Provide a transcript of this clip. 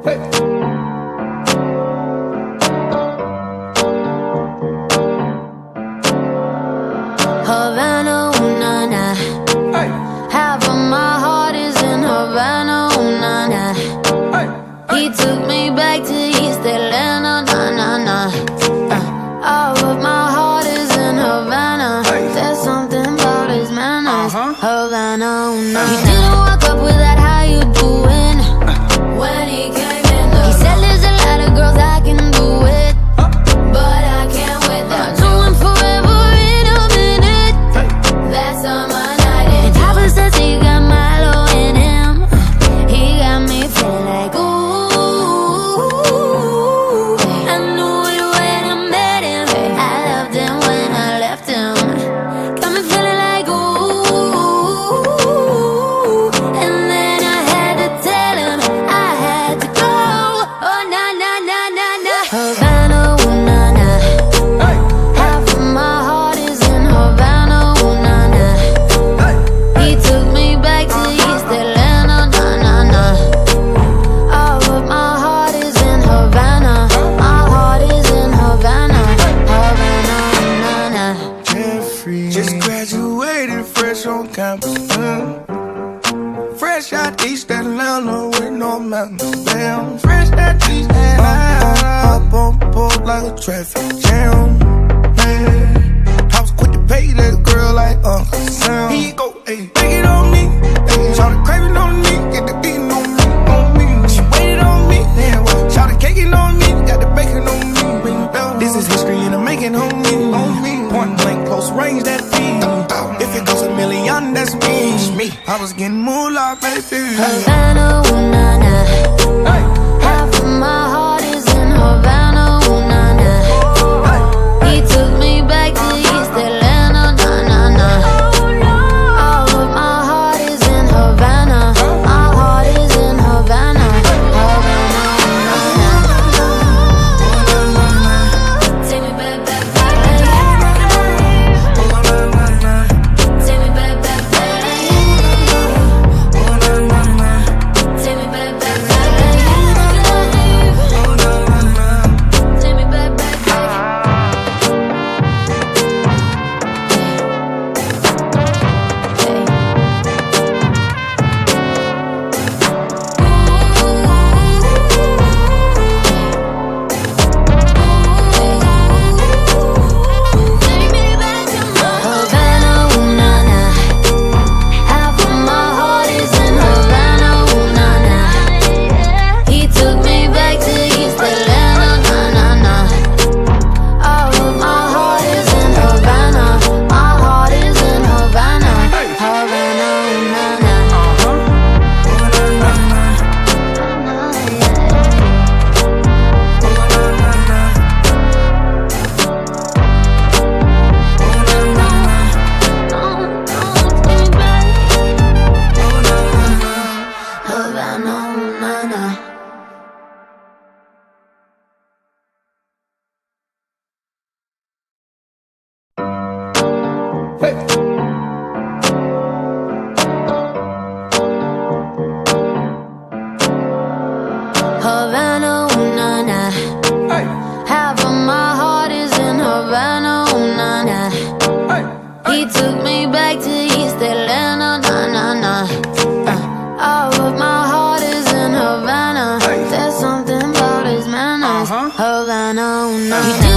Hey. Havana, ooh, nah, nah. Hey. Half of my heart is in Havana, ooh, nah, nah. Hey. He took me back to East Atlanta, nah, nah, nah. All of my heart is in Havana. Hey. There's something about his manners. Havana, ooh, nah, He nah. He didn't walk up with that how you doing when he came in the He said there's a lot of girls I can do it, but I can't with that. Do him forever in a minute. That's on my night. And Papa says he got Milo in him. He got me feeling like ooh. I knew it when I met him. I loved him when I left him. Got me feeling like ooh. And then I had to tell him I had to go. Oh na na na na na. Havana, ooh na na. Hey. Half of my heart is in Havana, ooh na na. Hey. He took me back to East Atlanta, nah nah nah. All of my heart is in Havana. My heart is in Havana, Havana, nah nah. Carefree. Just graduated fresh on campus. Fresh out East Atlanta with no mountains. Damn, fresh out East Atlanta. Up on board like a traffic jam. Man, I was quick to pay that girl like Uncle Sam. He go, ayy, take it on me. Ayy, shout the craving on me, get the beating on me, on me. She waited on me, damn, shout the caking on me, got the bacon on me. This is history and I'm making on me, on me. Point blank, close range, that feed. If it goes a million, that's me. I was getting moolah, baby. Havana, ooh na na. Hey. Half of my heart is in Havana, ooh na na. He took me back to East Atlanta, nah nah nah. All of my heart is in Havana. My heart is in Havana, Havana, nah nah. Take me back, back, back. Take me back, back, back. Take me back, back, back. Take me back, back, Havana, ooh na na. Half of my heart is in Havana, ooh na na. He took me back to East Atlanta, nah nah nah. All of my heart is in Havana. My heart is in Havana, Havana, ooh na na. Havana, ooh na na. Hey. Havana, ooh na na. Hey. Half of my heart is in Havana, ooh na na. Hey. He took me back to East Atlanta, nah nah nah. All of my heart is in Havana. Hey. There's something about his manners. Havana, ooh nah.